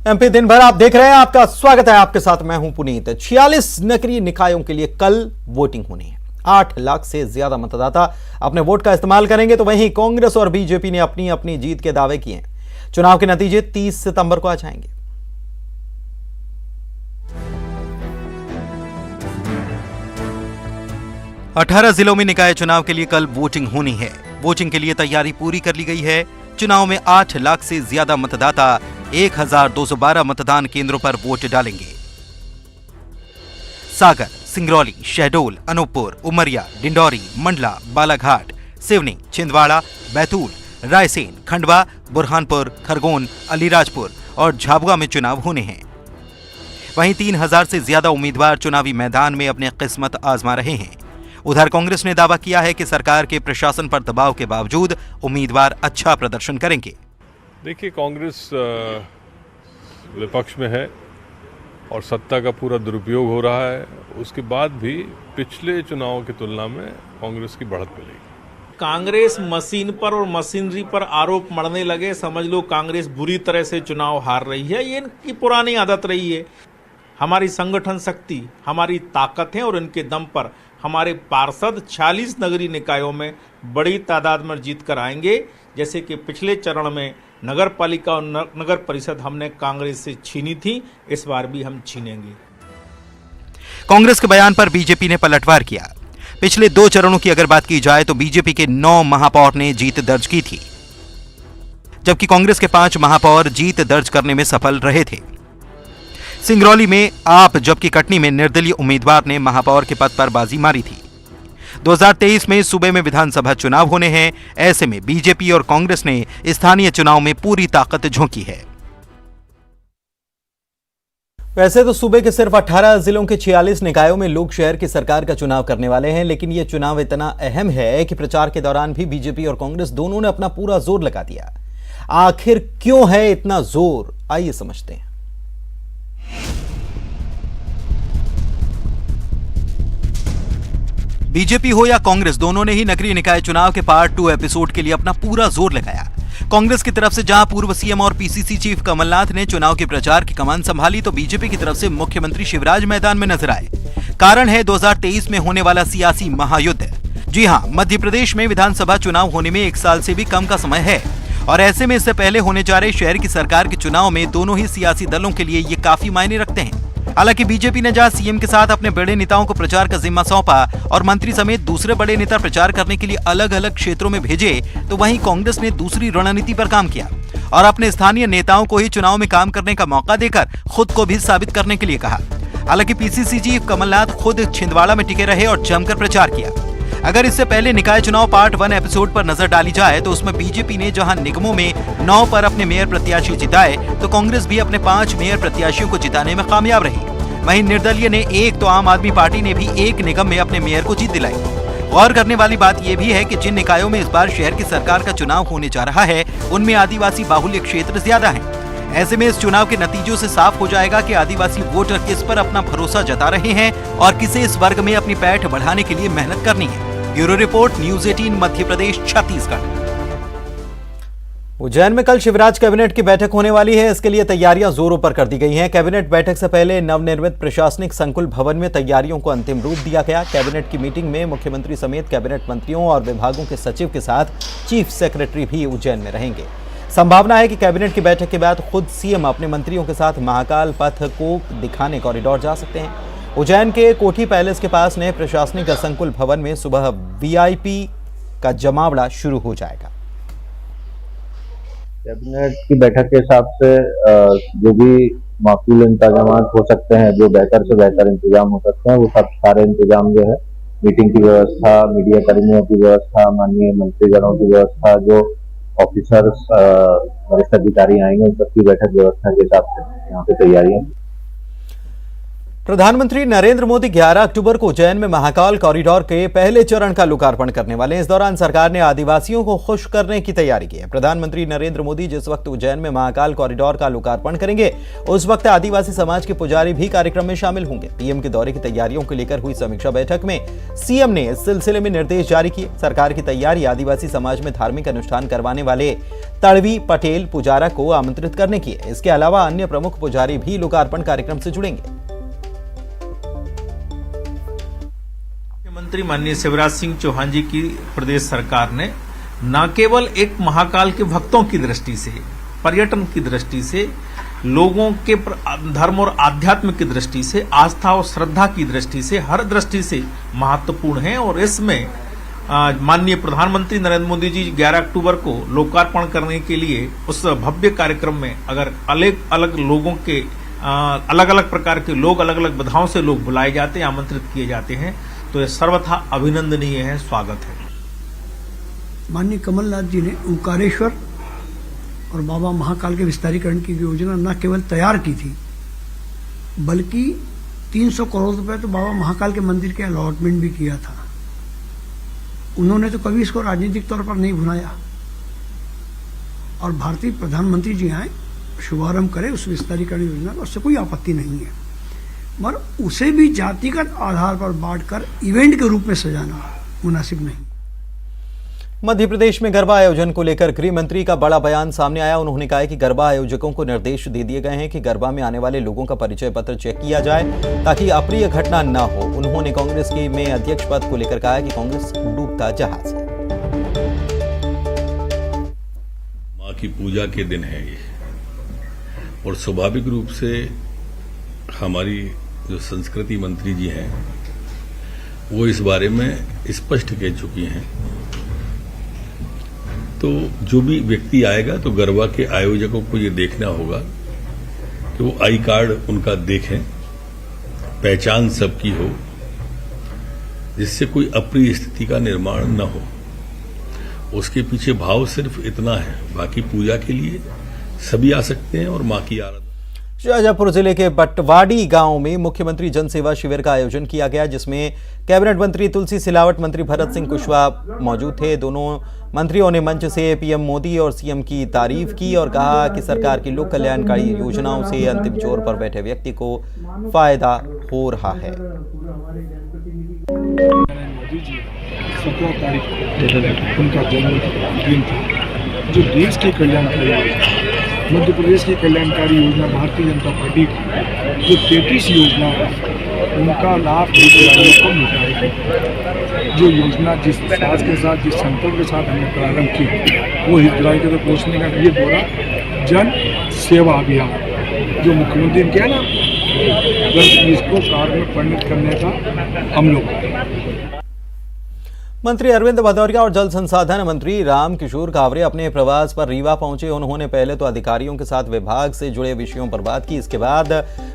MP दिन भर आप देख रहे हैं। आपका स्वागत है। आपके साथ मैं हूं पुनीत। 46 नगरीय निकायों के लिए कल वोटिंग होनी है। 8 लाख से ज्यादा मतदाता अपने वोट का इस्तेमाल करेंगे। तो वहीं कांग्रेस और बीजेपी ने अपनी अपनी जीत के दावे किए हैं। चुनाव के नतीजे 30 सितंबर को आ जाएंगे। अठारह जिलों में निकाय चुनाव के लिए कल वोटिंग होनी है। वोटिंग के लिए तैयारी पूरी कर ली गई है। चुनाव में 8 लाख से ज्यादा मतदाता 1212 मतदान केंद्रों पर वोट डालेंगे। सागर, सिंगरौली, शहडोल, अनूपपुर, उमरिया, डिंडौरी, मंडला, बालाघाट, सिवनी, छिंदवाड़ा, बैतूल, रायसेन, खंडवा, बुरहानपुर, खरगोन, अलीराजपुर और झाबुआ में चुनाव होने हैं। वहीं 3000 से ज्यादा उम्मीदवार चुनावी मैदान में अपनी किस्मत आजमा रहे हैं। उधर कांग्रेस ने दावा किया है कि सरकार के प्रशासन पर दबाव के बावजूद उम्मीदवार अच्छा प्रदर्शन करेंगे। देखिए, कांग्रेस विपक्ष में है और सत्ता का पूरा दुरुपयोग हो रहा है। उसके बाद भी पिछले चुनाव की तुलना में कांग्रेस की बढ़त मिलेगी। कांग्रेस मशीन पर और मशीनरी पर आरोप मढ़ने लगे, समझ लो कांग्रेस बुरी तरह से चुनाव हार रही है। ये इनकी पुरानी आदत रही है। हमारी संगठन शक्ति, हमारी ताकत है और इनके दम पर हमारे पार्षद 46 नगरीय निकायों में बड़ी तादाद में जीत कर आएंगे। जैसे कि पिछले चरण में नगर पालिका और नगर परिषद हमने कांग्रेस से छीनी थी, इस बार भी हम छीनेंगे। कांग्रेस के बयान पर बीजेपी ने पलटवार किया। पिछले 2 चरणों की अगर बात की जाए तो बीजेपी के 9 महापौर ने जीत दर्ज की थी, जबकि कांग्रेस के 5 महापौर जीत दर्ज करने में सफल रहे थे। सिंगरौली में आप जबकि कटनी में निर्दलीय उम्मीदवार ने महापौर के पद पर बाजी मारी थी। 2023 में सूबे में विधानसभा चुनाव होने हैं। ऐसे में बीजेपी और कांग्रेस ने स्थानीय चुनाव में पूरी ताकत झोंकी है। वैसे तो सूबे के सिर्फ 18 जिलों के 46 निकायों में लोग शहर की सरकार का चुनाव करने वाले हैं, लेकिन यह चुनाव इतना अहम है कि प्रचार के दौरान भी बीजेपी और कांग्रेस दोनों ने अपना पूरा जोर लगा दिया। आखिर क्यों है इतना जोर, आइए समझते हैं। बीजेपी हो या कांग्रेस, दोनों ने ही नगरीय निकाय चुनाव के पार्ट 2 एपिसोड के लिए अपना पूरा जोर लगाया। कांग्रेस की तरफ से जहां पूर्व सीएम और पीसीसी चीफ कमलनाथ ने चुनाव के प्रचार की कमान संभाली, तो बीजेपी की तरफ से मुख्यमंत्री शिवराज मैदान में नजर आए। कारण है 2023 में होने वाला सियासी महायुद्ध। जी हां, मध्य प्रदेश में विधानसभा चुनाव होने में 1 साल से भी कम का समय है और ऐसे में इससे पहले होने जा रहे शहर की सरकार के चुनाव में दोनों ही सियासी दलों के लिए ये काफी मायने रखते हैं। हालांकि बीजेपी ने जहां सीएम के साथ अपने बड़े नेताओं को प्रचार का जिम्मा सौंपा और मंत्री समेत दूसरे बड़े नेता प्रचार करने के लिए अलग अलग क्षेत्रों में भेजे, तो वहीं कांग्रेस ने दूसरी रणनीति पर काम किया और अपने स्थानीय नेताओं को ही चुनाव में काम करने का मौका देकर खुद को भी साबित करने के लिए कहा। हालांकि पीसीसी चीफ कमलनाथ खुद छिंदवाड़ा में टिके रहे और जमकर प्रचार किया। अगर इससे पहले निकाय चुनाव पार्ट 1 एपिसोड पर नजर डाली जाए तो उसमें बीजेपी ने जहां निगमों में 9 पर अपने मेयर प्रत्याशी जिताए, तो कांग्रेस भी अपने 5 मेयर प्रत्याशियों को जिताने में कामयाब रही। वहीं निर्दलीय ने 1, तो आम आदमी पार्टी ने भी 1 निगम में अपने मेयर को जीत दिलाई। गौर करने वाली बात यह भी है कि जिन निकायों में इस बार शहर की सरकार का चुनाव होने जा रहा है, उनमें आदिवासी बाहुल्य क्षेत्र ज्यादा हैं। ऐसे में इस चुनाव के नतीजों से साफ हो जाएगा कि आदिवासी वोटर किस पर अपना भरोसा जता रहे हैं और किसे इस वर्ग में अपनी पैठ बढ़ाने के लिए मेहनत करनी है। Bureau report, news 18 Madhya Pradesh, Chhattisgarh. Ujjain में कल शिवराज कैबिनेट की बैठक होने वाली है। इसके लिए तैयारियां जोरों पर कर दी गई हैं। कैबिनेट बैठक से पहले नवनिर्मित प्रशासनिक संकुल भवन में तैयारियों को अंतिम रूप दिया गया। कैबिनेट की मीटिंग में मुख्यमंत्री समेत कैबिनेट मंत्रियों और विभागों के सचिव के साथ चीफ सेक्रेटरी भी उज्जैन में रहेंगे। संभावना है कि कैबिनेट की बैठक के बाद खुद सीएम अपने मंत्रियों के साथ महाकाल पथ को दिखाने कॉरिडोर जा सकते हैं। उज्जैन के कोठी पैलेस के पास नए प्रशासनिक संकुल भवन में सुबह वीआईपी का जमावड़ा शुरू हो जाएगा। कैबिनेट की बैठक के हिसाब से जो भी माकूल इंतजाम हो सकते हैं, जो बेहतर से बेहतर इंतजाम हो सकते हैं, वो सब सारे इंतजाम जो है, मीटिंग की व्यवस्था, मीडिया कर्मियों की व्यवस्था, माननीय मंत्रीगणों की व्यवस्था, जो ऑफिसर्स वरिष्ठ अधिकारी आएंगे, उन सबकी बैठक व्यवस्था के हिसाब से यहाँ पे तैयारियां। प्रधानमंत्री नरेंद्र मोदी 11 अक्टूबर को उज्जैन में महाकाल कॉरिडोर के पहले चरण का लोकार्पण करने वाले हैं। इस दौरान सरकार ने आदिवासियों को खुश करने की तैयारी की है। प्रधानमंत्री नरेंद्र मोदी जिस वक्त उज्जैन में महाकाल कॉरिडोर का लोकार्पण करेंगे, उस वक्त आदिवासी समाज के पुजारी भी कार्यक्रम में शामिल होंगे। पीएम के दौरे की तैयारियों को लेकर हुई समीक्षा बैठक में सीएम ने इस सिलसिले में निर्देश जारी किए। सरकार की तैयारी आदिवासी समाज में धार्मिक अनुष्ठान करवाने वाले तड़वी पटेल पुजारा को आमंत्रित करने की है। इसके अलावा अन्य प्रमुख पुजारी भी लोकार्पण कार्यक्रम से जुड़ेंगे। मुख्यमंत्री माननीय शिवराज सिंह चौहान जी की प्रदेश सरकार ने न केवल एक महाकाल के भक्तों की दृष्टि से, पर्यटन की दृष्टि से, लोगों के धर्म और आध्यात्म की दृष्टि से, आस्था और श्रद्धा की दृष्टि से, हर दृष्टि से महत्वपूर्ण है। और इसमें माननीय प्रधानमंत्री नरेंद्र मोदी जी 11 अक्टूबर को लोकार्पण करने के लिए उस भव्य कार्यक्रम में अगर अलग अलग लोगों के अलग अलग प्रकार के लोग, अलग अलग विधाओं से लोग बुलाए जाते हैं, आमंत्रित किए जाते हैं, तो यह सर्वथा अभिनंदनीय है, स्वागत है। माननीय कमलनाथ जी ने ओंकारेश्वर और बाबा महाकाल के विस्तारीकरण की योजना न केवल तैयार की थी, बल्कि 300 करोड़ रुपए तो बाबा महाकाल के मंदिर के अलॉटमेंट भी किया था। उन्होंने तो कभी इसको राजनीतिक तौर पर नहीं भुनाया। और भारतीय प्रधानमंत्री जी आए, शुभारंभ करें उस विस्तारीकरण योजना का, उससे कोई आपत्ति नहीं है, मगर उसे भी जातिगत आधार पर बांटकर इवेंट के रूप में सजाना मुनासिब नहीं। मध्य प्रदेश में गरबा आयोजन को लेकर गृह मंत्री का बड़ा बयान सामने आया। उन्होंने कहा कि गरबा आयोजकों को निर्देश दे दिए गए हैं कि गरबा में आने वाले लोगों का परिचय पत्र चेक किया जाए ताकि अप्रिय घटना न हो। उन्होंने कांग्रेस के में अध्यक्ष पद को लेकर कहा कि कांग्रेस डूबता जहाज है। मां की पूजा के दिन है ये, और स्वाभाविक रूप से हमारी जो संस्कृति मंत्री जी हैं वो इस बारे में स्पष्ट कह चुकी हैं। तो जो भी व्यक्ति आएगा तो गरबा के आयोजकों को ये देखना होगा कि वो आई कार्ड उनका देखें, पहचान सबकी हो, जिससे कोई अप्रिय स्थिति का निर्माण न हो। उसके पीछे भाव सिर्फ इतना है, बाकी पूजा के लिए सभी आ सकते हैं और मां की आराधना। शाहजहांपुर जिले के बटवाड़ी गांव में मुख्यमंत्री जन सेवा शिविर का आयोजन किया गया, जिसमें कैबिनेट मंत्री तुलसी सिलावट, मंत्री भरत सिंह कुशवाहा मौजूद थे। दोनों मंत्रियों ने मंच से पीएम मोदी और सीएम की तारीफ की और कहा कि सरकार की लोक कल्याणकारी योजनाओं से अंतिम छोर पर बैठे व्यक्ति को फायदा हो रहा है। मोदी जी 17 तारीख को उनका जन्मदिन था। जो देश के कल्याणकारी, मध्य प्रदेश की कल्याणकारी योजना भारतीय जनता पार्टी की जो 33 योजना है उनका लाभ हितग्राहियों को मिलेगा। जो योजना जिस साज के साथ, जिस संकल्प के साथ हमने प्रारंभ की, वो हितग्राही तक पहुँचने का ये दौरा जन सेवा अभियान जो मुख्यमंत्री ने किया ना, बस इसको कार्य में परिणत करने का हम लोग। मंत्री अरविंद भदौरिया और जल संसाधन मंत्री रामकिशोर कावरे अपने प्रवास पर रीवा पहुंचे। उन्होंने पहले तो अधिकारियों के साथ विभाग से जुड़े विषयों पर बात की, इसके बाद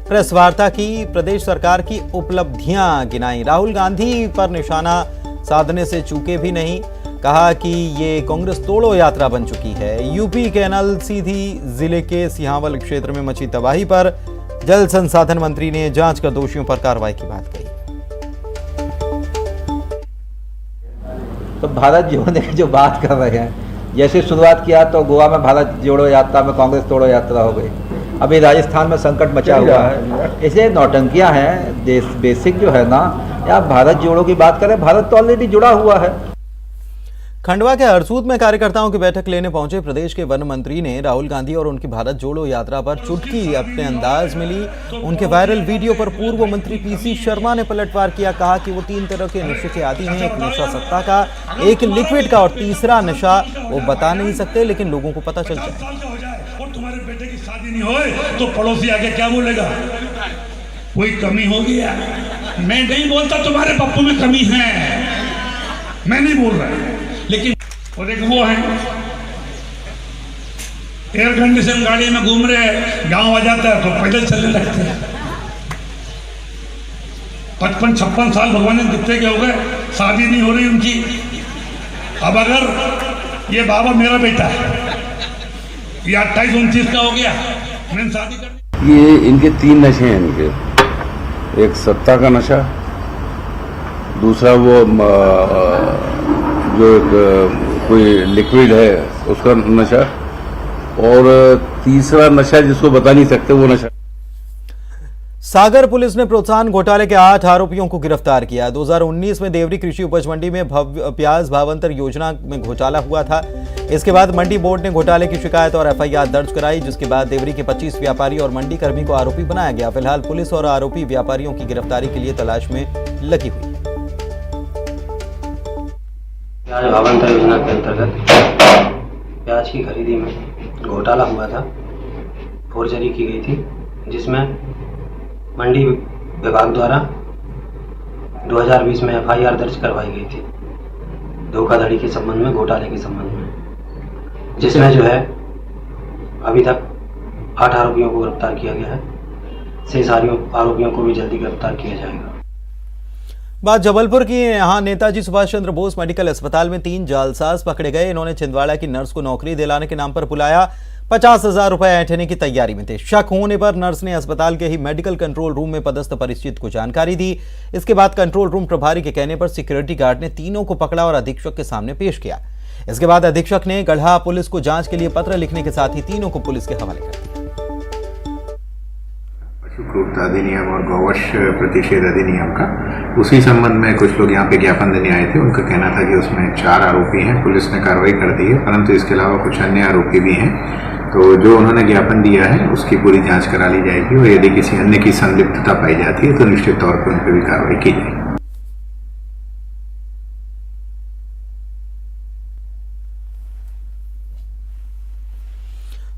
प्रेस वार्ता की, प्रदेश सरकार की उपलब्धियां गिनाई। राहुल गांधी पर निशाना साधने से चूके भी नहीं, कहा कि ये कांग्रेस तोड़ो यात्रा बन चुकी है। यूपी के सीधी जिले के सिहावल क्षेत्र में मची तबाही पर जल संसाधन मंत्री ने जांच कर दोषियों पर कार्रवाई की बात कही। तो भारत जोड़ने की जो बात कर रहे हैं, जैसे शुरुआत किया तो गोवा में भारत जोड़ो यात्रा में कांग्रेस तोड़ो यात्रा हो गई, अभी राजस्थान में संकट मचा हुआ है। ऐसे नौटंकियां हैं। देश बेसिक जो है ना, या भारत जोड़ो की बात करें, भारत तो ऑलरेडी जुड़ा हुआ है। खंडवा के हरसूद में कार्यकर्ताओं की बैठक लेने पहुंचे प्रदेश के वन मंत्री ने राहुल गांधी और उनकी भारत जोड़ो यात्रा पर चुटकी अपने अंदाज में ली। उनके वायरल वीडियो पर पूर्व मंत्री पीसी शर्मा ने पलटवार किया, कहा कि वो 3 तरह के नशे के आदी हैं, एक नशा सत्ता का, एक लिक्विड का और तीसरा नशा वो बता नहीं सकते, लेकिन लोगों को पता चल जाए। और तुम्हारे बेटे की शादी नहीं होए तो पड़ोसी आगे क्या बोलेगा, कोई कमी होगी या? मैं नहीं बोलता तुम्हारे पप्पू में कमी है, मैं नहीं बोल रहा, लेकिन और एक वो है एयर कंडीशन गाड़ी में घूम रहे हैं, गांव आ जाता है तो पैदल चलने लगते हैं। 55-56 साल भगवान ने कितने के हो गए, शादी नहीं हो रही उनकी। अब अगर ये बाबा मेरा बेटा है, ये 28-29 का हो गया, मैंने शादी कर दी। ये इनके 3 नशे हैं इनके। एक सत्ता का नशा, दूसरा वो जो कोई लिक्विड है उसका नशा, और तीसरा नशा जिसको बता नहीं सकते वो नशा। सागर पुलिस ने प्रोत्साहन घोटाले के 8 आरोपियों को गिरफ्तार किया। 2019 में देवरी कृषि उपज मंडी में प्याज भावांतर योजना में घोटाला हुआ था। इसके बाद मंडी बोर्ड ने घोटाले की शिकायत और एफआईआर दर्ज कराई, जिसके बाद देवरी के 25 व्यापारी और मंडी कर्मी को आरोपी बनाया गया। फिलहाल पुलिस और आरोपी व्यापारियों की गिरफ्तारी के लिए तलाश में लगी हुई है। प्याज भावांतर योजना के अंतर्गत प्याज की खरीदी में घोटाला हुआ था, फोर्जरी की गई थी, जिसमें मंडी विभाग द्वारा 2020 में एफआईआर दर्ज करवाई गई थी धोखाधड़ी के संबंध में, घोटाले के संबंध में, जिसमें जो है अभी तक 8 आरोपियों को गिरफ्तार किया गया है। शेष आरोपियों को भी जल्दी गिरफ्तार किया जाएगा। बात जबलपुर की। यहां नेताजी सुभाष चंद्र बोस मेडिकल अस्पताल में 3 जालसाज पकड़े गए। इन्होंने छिंदवाड़ा की नर्स को नौकरी दिलाने के नाम पर बुलाया। 50,000 रुपए ऐंठने की तैयारी में थे। शक होने पर नर्स ने अस्पताल के ही मेडिकल कंट्रोल रूम में पदस्थ परिचित को जानकारी दी। इसके बाद कंट्रोल रूम प्रभारी के कहने पर सिक्योरिटी गार्ड ने तीनों को पकड़ा और अधीक्षक के सामने पेश किया। इसके बाद अधीक्षक ने गढ़ा पुलिस को जांच के लिए पत्र लिखने के साथ ही तीनों को पुलिस के हवाले कर दिया। पशु क्रूरता अधिनियम और गौवंश प्रतिषेध अधिनियम का उसी संबंध में कुछ लोग यहाँ पे ज्ञापन देने आए थे। उनका कहना था कि उसमें 4 आरोपी हैं। पुलिस ने कार्रवाई कर दी है, परंतु इसके अलावा कुछ अन्य आरोपी भी हैं। तो जो उन्होंने ज्ञापन दिया है उसकी पूरी जांच करा ली जाएगी और यदि किसी अन्य की संलिप्तता पाई जाती है तो निश्चित तौर पर उन पर भी कार्रवाई की जाएगी।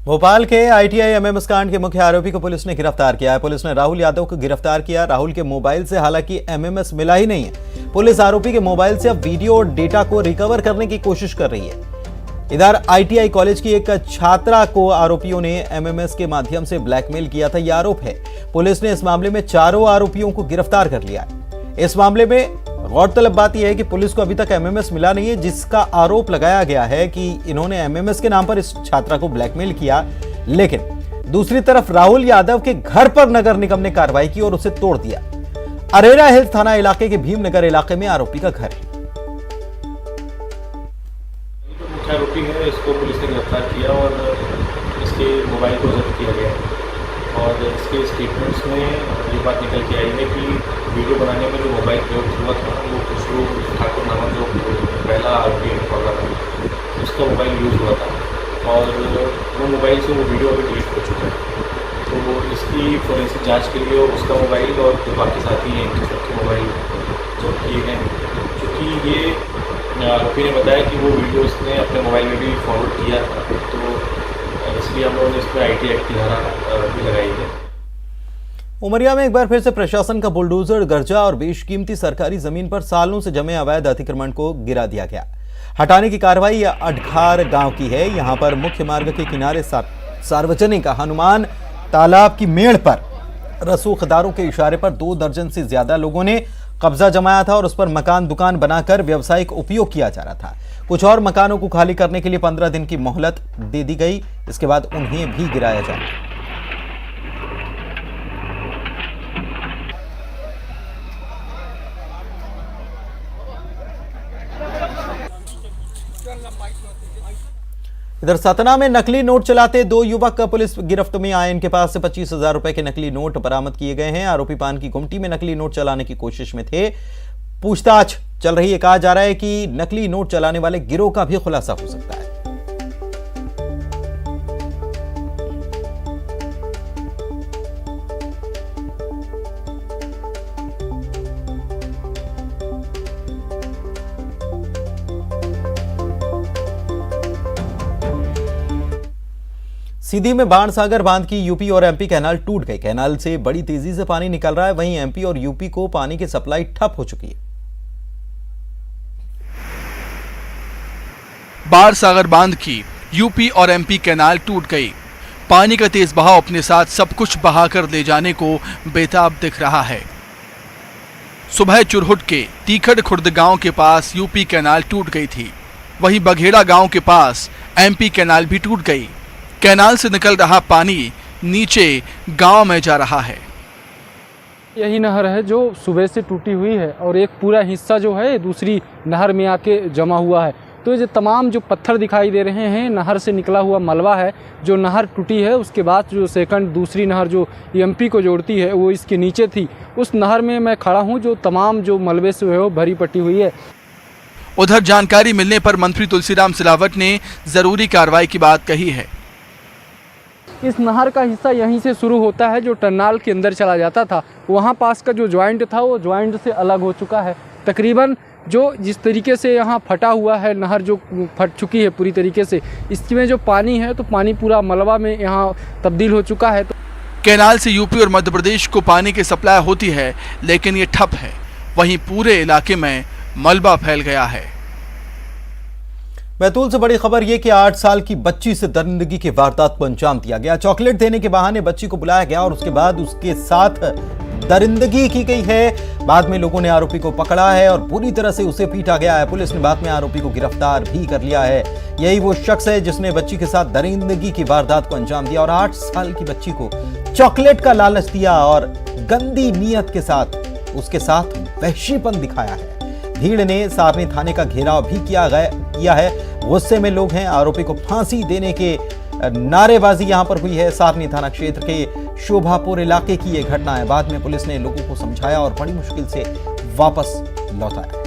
भोपाल के आईटीआई एमएमएस कांड के मुख्य आरोपी को पुलिस ने गिरफ्तार किया है। पुलिस ने राहुल यादव को गिरफ्तार किया। राहुल के मोबाइल से हालांकि एमएमएस मिला ही नहीं है। पुलिस आरोपी के मोबाइल से अब वीडियो और डेटा को रिकवर करने की कोशिश कर रही है। इधर आईटीआई कॉलेज की एक छात्रा को आरोपियों ने एमएमएस के माध्यम से ब्लैकमेल किया था, यह आरोप है। पुलिस ने इस मामले में 4 आरोपियों को गिरफ्तार कर लिया है। इस मामले में गौरतलब बात यह है कि पुलिस को अभी तक एमएमएस मिला नहीं है, जिसका आरोप लगाया गया है कि इन्होंने एमएमएस के नाम पर इस छात्रा को ब्लैकमेल किया। लेकिन दूसरी तरफ राहुल यादव के घर पर नगर निगम ने कार्रवाई की और उसे तोड़ दिया। अरेरा हिल्स थाना इलाके के भीमनगर इलाके में आरोपी का घर है। मुख्य आरोपी है, इसको पुलिस ने गिरफ्तार किया और इसके मोबाइल को जब्त किया गया और इसके स्टेटमेंट्स में ये बात निकल के आई है कि वीडियो बनाने में जो मोबाइल प्रयोग हुआ था वो खुशरू ठाकुर नामक जो पहला आरोपी पकड़ा था उसका मोबाइल यूज़ हुआ था और वो मोबाइल से वो वीडियो अभी डिलीट हो चुका है। तो वो इसकी फोरेंसिक जांच के लिए उसका मोबाइल और जो बाकी साथी हैं सबके मोबाइल जब्त किए गए, क्योंकि ये आरोपी ने बताया कि वो वीडियो उसने अपने मोबाइल में भी फॉरवर्ड किया था, तो इसलिए हम लोगों ने इस पर IT एक्ट की धारा भी लगाई है। उमरिया में एक बार फिर से प्रशासन का बुलडोजर गरजा और बेशकीमती सरकारी जमीन पर सालों से जमे अवैध अतिक्रमण को गिरा दिया गया। हटाने की कार्रवाई अडखार गांव की है। यहां पर मुख्य मार्ग के किनारे सार्वजनिक हनुमान तालाब की मेड़ पर रसूखदारों के इशारे पर 2 दर्जन से ज्यादा लोगों ने कब्जा जमाया था और उस पर मकान दुकान बनाकर व्यावसायिक उपयोग किया जा रहा था। कुछ और मकानों को खाली करने के लिए 15 दिन की मोहलत दे दी गई। इसके बाद उन्हें भी गिराया जाएगा। इधर सतना में नकली नोट चलाते 2 युवक पुलिस गिरफ्त में आए। इनके पास से 25,000 रुपए के नकली नोट बरामद किए गए हैं। आरोपी पान की गुमटी में नकली नोट चलाने की कोशिश में थे। पूछताछ चल रही है। कहा जा रहा है कि नकली नोट चलाने वाले गिरोह का भी खुलासा हो सकता है। सीधी में बाणसागर बांध की यूपी और एमपी कैनाल टूट गई। कैनाल से बड़ी तेजी से पानी निकल रहा है। वहीं एमपी और यूपी को पानी की सप्लाई ठप हो चुकी है। बाणसागर बांध की यूपी और एमपी कैनाल टूट गई। पानी का तेज बहाव अपने साथ सब कुछ बहाकर ले जाने को बेताब दिख रहा है। सुबह चुरहुट के तीखड़ खुर्द गांव के पास यूपी कैनाल टूट गई थी। वहीं बघेड़ा गांव के पास एमपी कैनाल भी टूट गई। कैनाल से निकल रहा पानी नीचे गांव में जा रहा है। यही नहर है जो सुबह से टूटी हुई है और एक पूरा हिस्सा जो है दूसरी नहर में आके जमा हुआ है। तो ये तमाम जो पत्थर दिखाई दे रहे हैं नहर से निकला हुआ मलबा है। जो नहर टूटी है उसके बाद जो सेकंड दूसरी नहर जो एमपी को जोड़ती है वो इसके नीचे थी। उस नहर में मैं खड़ा हूँ जो तमाम जो मलबे से है वो भरी पटी हुई है। उधर जानकारी मिलने पर मंत्री तुलसीराम सिलावट ने जरूरी कार्रवाई की बात कही है। इस नहर का हिस्सा यहीं से शुरू होता है जो टन्नाल के अंदर चला जाता था। वहाँ पास का जो ज्वाइंट था वो ज्वाइंट से अलग हो चुका है। तकरीबन जो जिस तरीके से यहाँ फटा हुआ है नहर जो फट चुकी है पूरी तरीके से, इसमें जो पानी है तो पानी पूरा मलबा में यहाँ तब्दील हो चुका है। तो कैनाल से यूपी और मध्य प्रदेश को पानी की सप्लाई होती है लेकिन ये ठप है। वहीं पूरे इलाके में मलबा फैल गया है। बैतूल से बड़ी खबर यह कि 8 साल की बच्ची से दरिंदगी की वारदात को अंजाम दिया गया। चॉकलेट देने के बहाने बच्ची को बुलाया गया और उसके बाद उसके साथ दरिंदगी की गई है। बाद में लोगों ने आरोपी को पकड़ा है और पूरी तरह से उसे पीटा गया है। पुलिस ने बाद में आरोपी को गिरफ्तार भी कर लिया है। यही वो शख्स है जिसने बच्ची के साथ दरिंदगी की वारदात को अंजाम दिया और 8 साल की बच्ची को चॉकलेट का लालच दिया और गंदी नीयत के साथ उसके साथ वहशीपन दिखाया है। भीड़ ने सारनी थाने का घेराव भी किया है। गुस्से में लोग हैं। आरोपी को फांसी देने के नारेबाजी यहां पर हुई है। सारनी थाना क्षेत्र के शोभापुर इलाके की यह घटना है। बाद में पुलिस ने लोगों को समझाया और बड़ी मुश्किल से वापस लौटाया।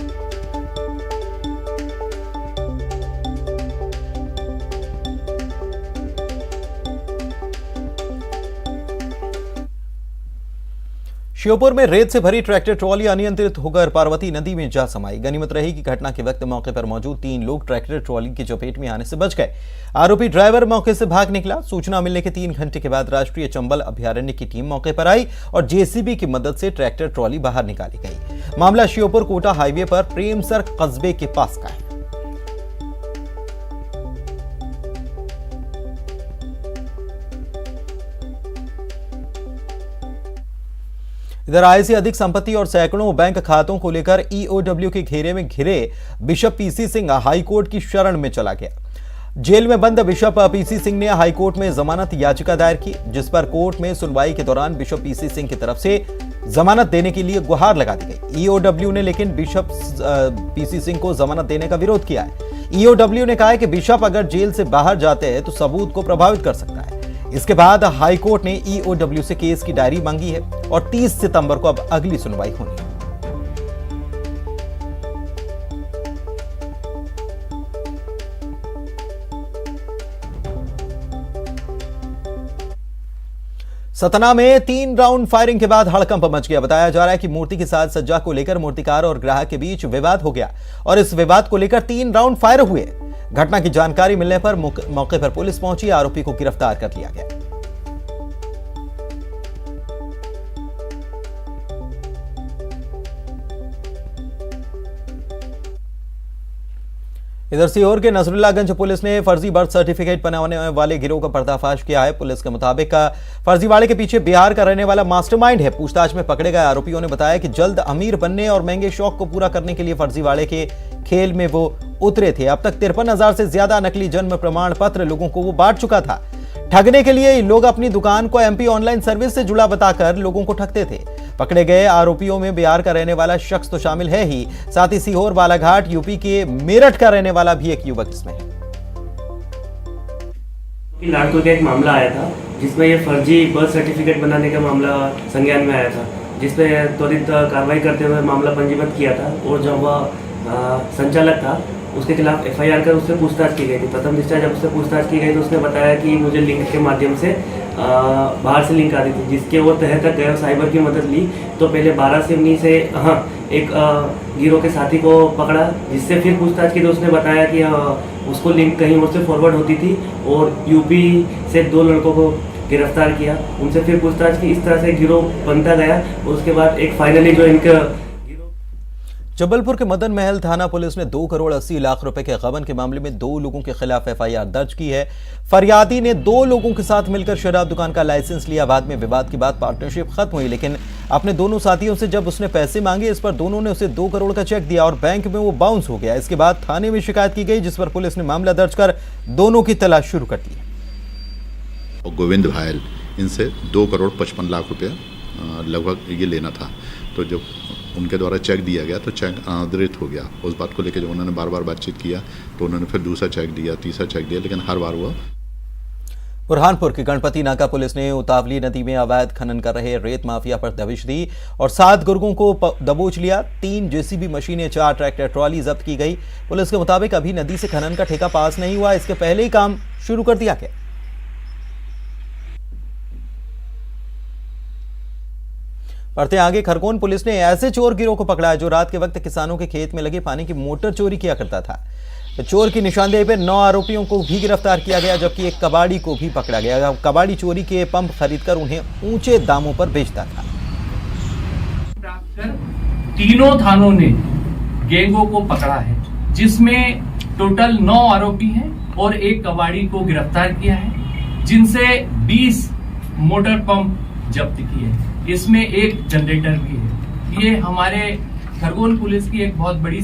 श्योपुर में रेत से भरी ट्रैक्टर ट्रॉली अनियंत्रित होकर पार्वती नदी में जा समाई। गनीमत रही कि घटना के वक्त मौके पर मौजूद 3 लोग ट्रैक्टर ट्रॉली की चपेट में आने से बच गए। आरोपी ड्राइवर मौके से भाग निकला। सूचना मिलने के 3 घंटे के बाद राष्ट्रीय चंबल अभयारण्य की टीम मौके पर आई और जेसीबी की मदद से ट्रैक्टर ट्रॉली बाहर निकाली गई। मामला श्योपुर कोटा हाईवे पर प्रेमसर कस्बे के पास का है। इधर आय से अधिक संपत्ति और सैकड़ों बैंक खातों को लेकर ईओडब्ल्यू के घेरे में घिरे बिशप पीसी सिंह हाईकोर्ट की शरण में चला गया। जेल में बंद बिशप पीसी सिंह ने हाईकोर्ट में जमानत याचिका दायर की, जिस पर कोर्ट में सुनवाई के दौरान बिशप पीसी सिंह की तरफ से जमानत देने के लिए गुहार लगा दी गई। ईओडब्ल्यू ने लेकिन बिशप पीसी सिंह को जमानत देने का विरोध किया है। ईओडब्ल्यू ने कहा है कि बिशप अगर जेल से बाहर जाते हैं तो सबूत को प्रभावित कर सकता है। इसके बाद हाईकोर्ट ने ईओडब्ल्यू से केस की डायरी मांगी है और 30 सितंबर को अब अगली सुनवाई होनी है। सतना में 3 राउंड फायरिंग के बाद हड़कंप मच गया। बताया जा रहा है कि मूर्ति के साथ सज्जा को लेकर मूर्तिकार और ग्राहक के बीच विवाद हो गया और इस विवाद को लेकर 3 राउंड फायर हुए। घटना की जानकारी मिलने पर मौके पर पुलिस पहुंची। आरोपी को गिरफ्तार कर लिया गया। इधर सीहोर के नसरुल्लागंज पुलिस ने फर्जी बर्थ सर्टिफिकेट बनाने वाले गिरोह का पर्दाफाश किया है। पुलिस के मुताबिक फर्जीवाड़े के पीछे बिहार का रहने वाला मास्टरमाइंड है। पूछताछ में पकड़े गए आरोपियों ने बताया कि जल्द अमीर बनने और महंगे शौक को पूरा करने के लिए फर्जीवाड़े के खेल में वो उतरे थे। अब तक 53,000 से ज्यादा नकली जन्म प्रमाण पत्र लोगों को वो बांट चुका था। ठगने के लिए लोग अपनी दुकान को एमपी ऑनलाइन सर्विस से जुड़ा बताकर लोगों को ठगते थे। पकड़े गए आरोपियों में बिहार का रहने वाला शख्स तो शामिल है ही, साथ ही सीहोर, बालाघाट, यूपी के मेरठ का रहने वाला भी एक युवक इसमें है। लाड़कों का एक मामला आया था जिसमें ये फर्जी बर्थ सर्टिफिकेट बनाने का मामला संज्ञान में आया था, जिसमें त्वरित कार्रवाई करते हुए मामला पंजीबद्ध किया था और जब वह संचालक था उसके खिलाफ एफआईआर कर उससे पूछताछ की गई थी। प्रथम दृष्टया जब उससे पूछताछ की गई तो उसने बताया कि मुझे लिंक के माध्यम से बाहर से लिंक आती थी, जिसके वो तह तक गए, साइबर की मदद ली तो पहले 12 सिवनी से एक गिरोह के साथी को पकड़ा, जिससे फिर पूछताछ की तो उसने बताया कि उसको लिंक कहीं और से फॉरवर्ड होती थी और यूपी से 2 लड़कों को गिरफ्तार किया। उनसे फिर पूछताछ की। इस तरह से गिरोह बनता गया और उसके बाद एक फाइनली जो इनका जबलपुर के मदन महल थाना पुलिस ने 2 करोड़ 80 लाख रुपए के गबन के मामले में 2 लोगों के खिलाफ एफआईआर दर्ज की है। फरियादी ने 2 लोगों के साथ मिलकर शराब दुकान का लाइसेंस लिया। बाद में विवाद के बाद पार्टनरशिप खत्म हुई, लेकिन अपने दोनों साथियों से जब उसने पैसे मांगे, इस पर दोनों ने उसे 2 करोड़ का चेक दिया और बैंक में वो बाउंस हो गया। इसके बाद थाने में शिकायत की गई, जिस पर पुलिस ने मामला दर्ज कर दोनों की तलाश शुरू कर दी। गोविंद भायल इनसे 2 करोड़ 55 लाख रुपया लगभग ये लेना था। तो जब उनके द्वारा चेक दिया गया तो चेक अनादरित हो गया। उस बात को लेकर जब उन्होंने बार बार बातचीत किया तो उन्होंने फिर दूसरा चेक दिया, तीसरा चेक दिया, लेकिन हर बार वो। बुरहानपुर की गणपति नाका पुलिस ने उतावली नदी में अवैध खनन कर रहे रेत माफिया पर दबिश दी और 7 गुर्गों को दबोच लिया। 3 जेसीबी मशीनें, 4 ट्रैक्टर ट्रॉली जब्त की गई। पुलिस के मुताबिक अभी नदी से खनन का ठेका पास नहीं हुआ, इसके पहले ही काम शुरू कर दिया गया। बढ़ते आगे, खरगोन पुलिस ने ऐसे चोर गिरोह को पकड़ा है जो रात के वक्त किसानों के खेत में लगे पानी की मोटर चोरी किया करता था। चोर की निशानदेही पर 9 आरोपियों को भी गिरफ्तार किया गया, जबकि एक कबाड़ी को भी पकड़ा गया। कबाड़ी चोरी के पंप खरीदकर उन्हें ऊंचे दामों पर बेचता था। तीनों थानों ने गैंगों को पकड़ा है, जिसमें टोटल 9 आरोपी हैं और एक कबाड़ी को गिरफ्तार किया है, जिनसे 20 मोटर पंप जब्त किए हैं। इसमें एक जनरेटर भी है। ये हमारे खरगोन पुलिस की एक बहुत बड़ी।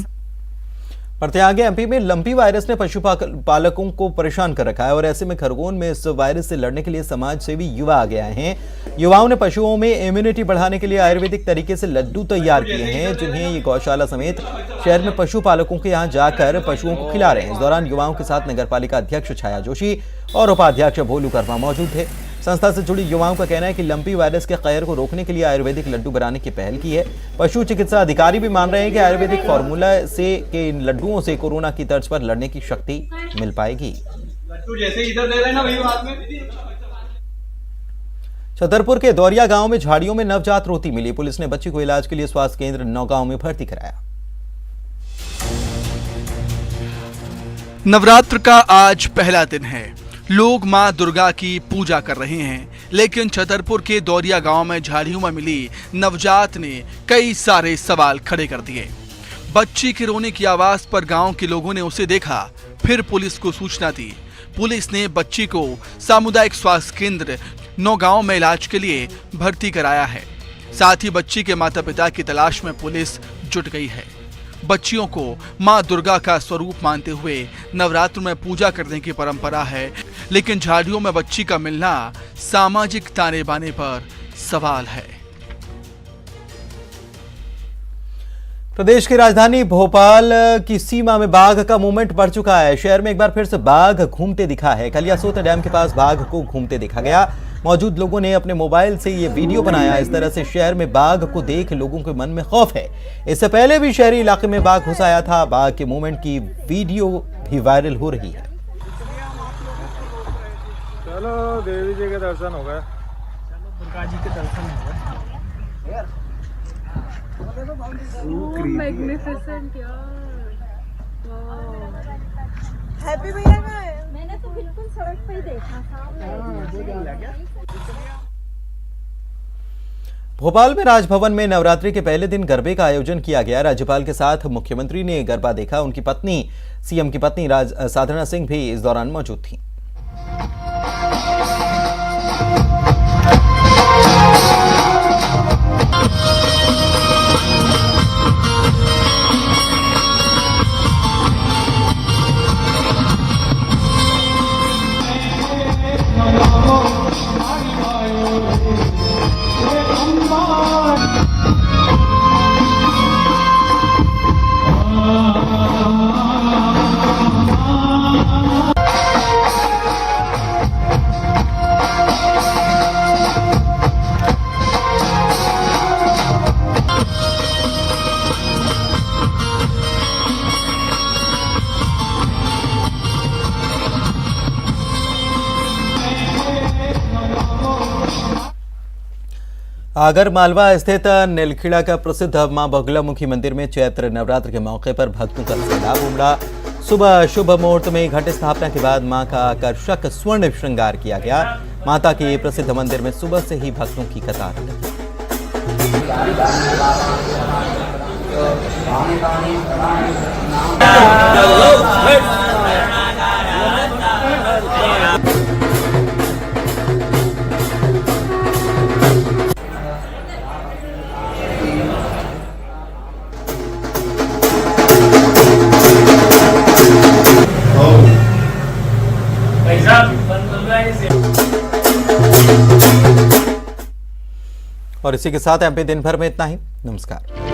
बढ़ते आगे, एमपी में लंपी वायरस ने पशुपालकों को परेशान कर रखा है और ऐसे में खरगोन में इस वायरस से लड़ने के लिए समाज सेवी युवा आ गए हैं। युवाओं ने पशुओं में इम्यूनिटी बढ़ाने के लिए आयुर्वेदिक तरीके से लड्डू तैयार किए हैं, जिन्हें ये गौशाला समेत शहर में पशुपालकों के यहाँ जाकर पशुओं को खिला रहे हैं। इस दौरान युवाओं के साथ नगरपालिका अध्यक्ष छाया जोशी और उपाध्यक्ष भोलू कर्मा मौजूद थे। संस्था से जुड़ी युवाओं का कहना है कि लंपी वायरस के कहर को रोकने के लिए आयुर्वेदिक लड्डू बनाने की पहल की है। पशु चिकित्सा अधिकारी भी मान रहे हैं कि आयुर्वेदिक फॉर्मूला से के इन लड्डुओं से कोरोना की तर्ज पर लड़ने की शक्ति मिल पाएगी। छतरपुर के दौरिया गांव में झाड़ियों में नवजात रोती मिली। पुलिस ने बच्ची को इलाज के लिए स्वास्थ्य केंद्र नौगांव में भर्ती कराया। नवरात्र का आज पहला दिन है। लोग मां दुर्गा की पूजा कर रहे हैं, लेकिन छतरपुर के दौरिया गांव में झाड़ियों में मिली नवजात ने कई सारे सवाल खड़े कर दिए। बच्ची के रोने की आवाज पर गांव के लोगों ने उसे देखा, फिर पुलिस को सूचना दी। पुलिस ने बच्ची को सामुदायिक स्वास्थ्य केंद्र नौगांव में इलाज के लिए भर्ती कराया है। साथ ही बच्ची के माता पिता की तलाश में पुलिस जुट गई है। बच्चियों को मां दुर्गा का स्वरूप मानते हुए नवरात्र में पूजा करने की परंपरा है, लेकिन झाड़ियों में बच्ची का मिलना सामाजिक ताने बाने पर सवाल है। प्रदेश की राजधानी भोपाल की सीमा में बाघ का मूवमेंट बढ़ चुका है। शहर में एक बार फिर से बाघ घूमते दिखा है। कलियासोत डैम के पास बाघ को घूमते देखा गया। मौजूद लोगों ने अपने मोबाइल से ये वीडियो बनाया। इस तरह से शहर में बाघ को देख लोगों के मन में खौफ है। इससे पहले भी शहरी इलाके में बाघ घुस आया था। बाघ के मूवमेंट की वीडियो भी वायरल हो रही है। चलो देवी जी के दर्शन हो गए, चलो दुर्गा जी के दर्शन हो गए। मैग्निफिसेंट यार, हैप्पी भैया। मैंने तो बिल्कुल सड़क पे ही देखा था। भोपाल में राजभवन में नवरात्रि के पहले दिन गरबे का आयोजन किया गया। राज्यपाल के साथ मुख्यमंत्री ने गरबा देखा। उनकी पत्नी, सीएम की पत्नी साधना सिंह भी इस दौरान मौजूद थी। आगर मालवा स्थित नीलखिड़ा का प्रसिद्ध मां बगलामुखी मंदिर में चैत्र नवरात्र के मौके पर भक्तों का सैलाब उमड़ा। सुबह शुभ मुहूर्त में घट स्थापना के बाद मां का आकर्षक स्वर्ण श्रृंगार किया गया। माता के प्रसिद्ध मंदिर में सुबह से ही भक्तों की कतार लगी। और इसी के साथ एमपी दिन भर में इतना ही। नमस्कार।